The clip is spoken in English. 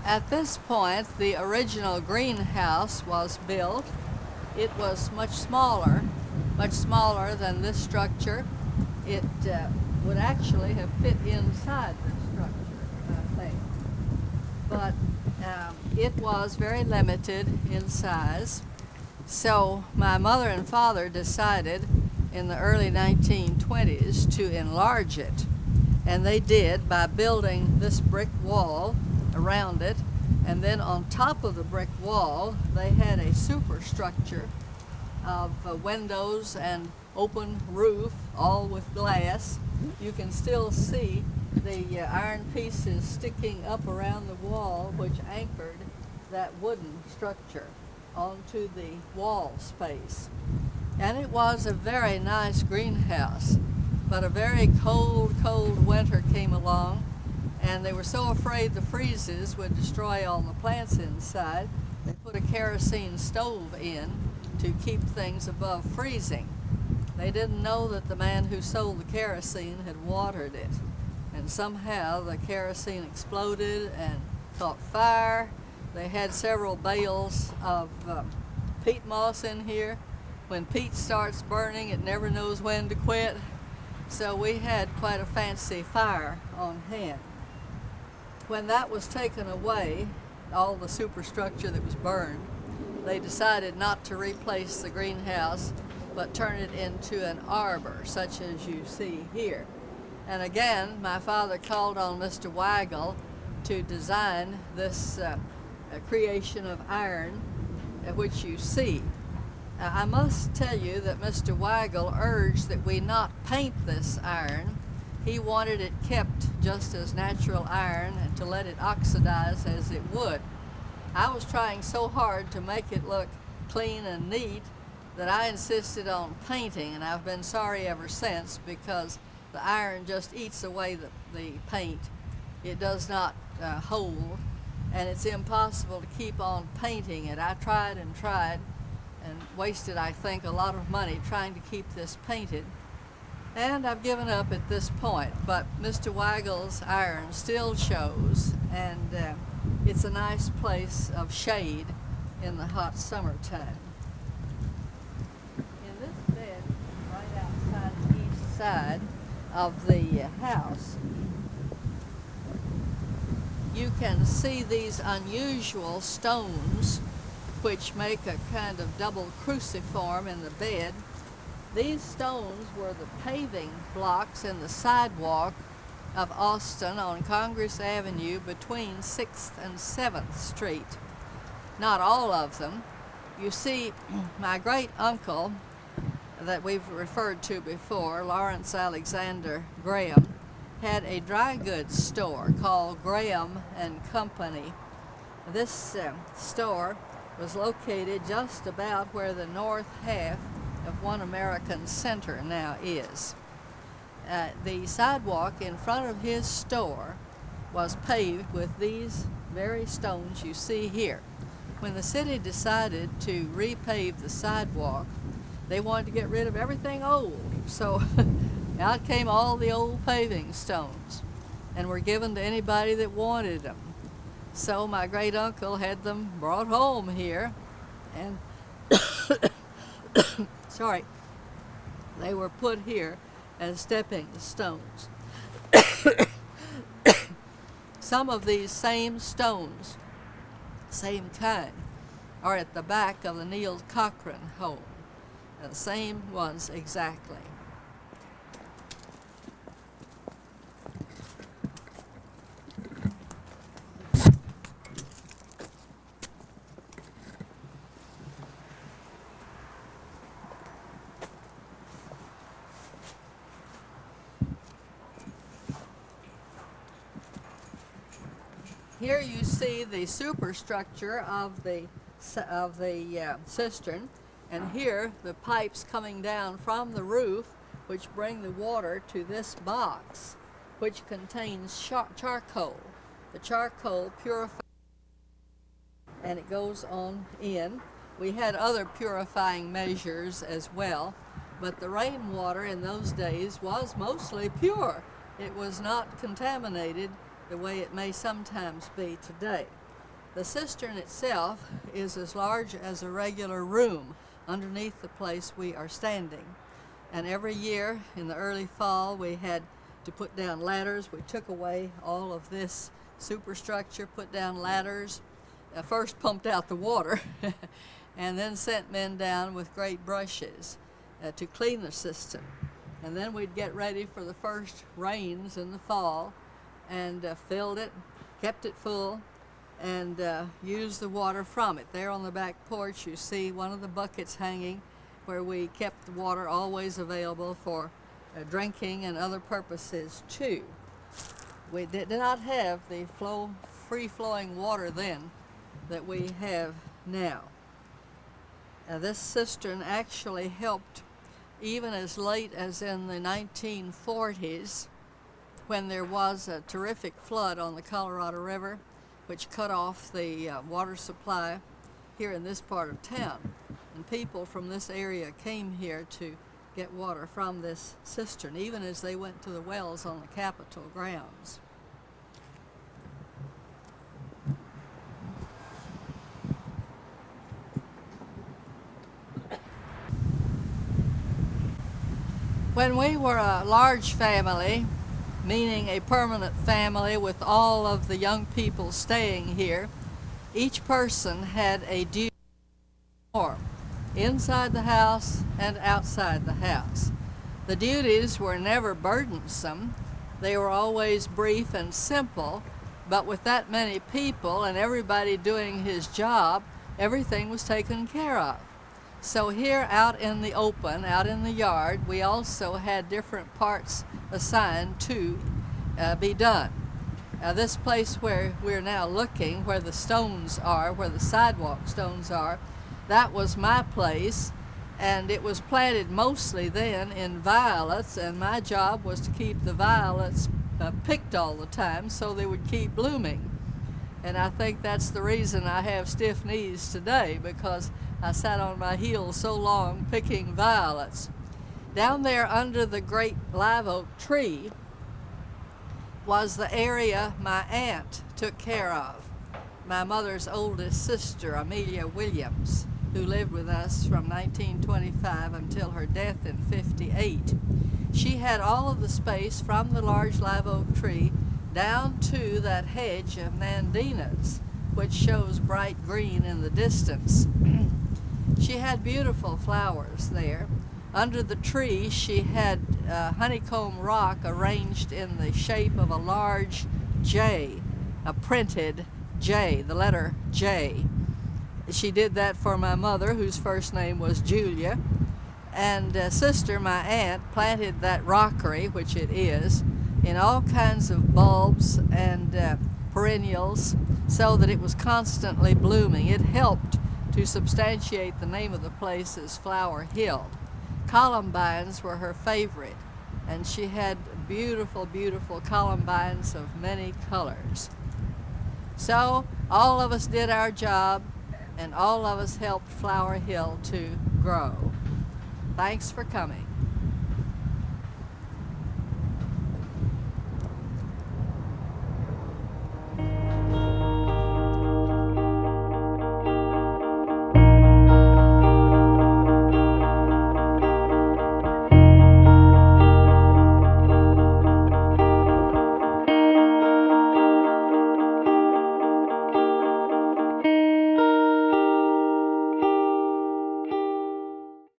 At this point, the original greenhouse was built. It was much smaller than this structure. It would actually have fit inside this structure, I think. But it was very limited in size. So my mother and father decided in the early 1920s to enlarge it. And they did by building this brick wall around it. And then on top of the brick wall, they had a superstructure of windows and open roof, all with glass. You can still see the iron pieces sticking up around the wall, which anchored that wooden structure onto the wall space. And it was a very nice greenhouse, but a very cold winter came along, and they were so afraid the freezes would destroy all the plants inside, they put a kerosene stove in to keep things above freezing. They didn't know that the man who sold the kerosene had watered it, and somehow the kerosene exploded and caught fire. They had several bales of peat moss in here. When peat starts burning, it never knows when to quit. So we had quite a fancy fire on hand. When that was taken away, all the superstructure that was burned, they decided not to replace the greenhouse, but turn it into an arbor, such as you see here. And again, my father called on Mr. Weigel to design this creation of iron, which you see. I must tell you that Mr. Weigel urged that we not paint this iron. He wanted it kept just as natural iron and to let it oxidize as it would. I was trying so hard to make it look clean and neat that I insisted on painting, and I've been sorry ever since because the iron just eats away the paint. It does not hold, and it's impossible to keep on painting it. I tried and wasted, I think, a lot of money trying to keep this painted, and I've given up at this point. But Mr. Weigel's iron still shows, and it's a nice place of shade in the hot summertime. In this bed, right outside the east side of the house, you can see these unusual stones which make a kind of double cruciform in the bed. These stones were the paving blocks in the sidewalk of Austin on Congress Avenue between 6th and 7th Street. Not all of them. You see, my great uncle that we've referred to before, Lawrence Alexander Graham, had a dry goods store called Graham and Company. This store was located just about where the north half of One American Center now is. The sidewalk in front of his store was paved with these very stones you see here. When the city decided to repave the sidewalk, they wanted to get rid of everything old. So out came all the old paving stones and were given to anybody that wanted them. So my great uncle had them brought home here, and sorry, they were put here as stepping stones. Some of these same stones, same kind, are at the back of the Neil Cochran home. The same ones exactly. Here you see the superstructure of the cistern, and here the pipes coming down from the roof, which bring the water to this box, which contains charcoal. The charcoal purifies, and it goes on in. We had other purifying measures as well, but the rainwater in those days was mostly pure. It was not contaminated the way it may sometimes be today. The cistern itself is as large as a regular room underneath the place we are standing. And every year in the early fall we had to put down ladders. We took away all of this superstructure, put down ladders, first pumped out the water and then sent men down with great brushes to clean the cistern. And then we'd get ready for the first rains in the fall and filled it, kept it full, and used the water from it. There on the back porch you see one of the buckets hanging where we kept the water always available for drinking and other purposes too. We did not have the free-flowing water then that we have now. This cistern actually helped even as late as in the 1940s, when there was a terrific flood on the Colorado River, which cut off the water supply here in this part of town. And people from this area came here to get water from this cistern, even as they went to the wells on the Capitol grounds. When we were a large family, meaning a permanent family with all of the young people staying here, each person had a duty to perform inside the house and outside the house. The duties were never burdensome. They were always brief and simple, but with that many people and everybody doing his job, everything was taken care of. So here out in the open, out in the yard, we also had different parts assigned to be done. This place where we're now looking, where the stones are, where the sidewalk stones are, that was my place, and it was planted mostly then in violets, and my job was to keep the violets picked all the time so they would keep blooming. And I think that's the reason I have stiff knees today, because I sat on my heels so long picking violets. Down there under the great live oak tree was the area my aunt took care of, my mother's oldest sister, Amelia Williams, who lived with us from 1925 until her death in '58. She had all of the space from the large live oak tree down to that hedge of nandinas, which shows bright green in the distance. She had beautiful flowers there. Under the tree she had honeycomb rock arranged in the shape of a large J, a printed J, the letter J. She did that for my mother, whose first name was Julia, and sister, my aunt, planted that rockery, which it is, in all kinds of bulbs and perennials so that it was constantly blooming. It helped to substantiate the name of the place as Flower Hill. Columbines were her favorite, and she had beautiful, beautiful columbines of many colors. So all of us did our job, and all of us helped Flower Hill to grow. Thanks for coming.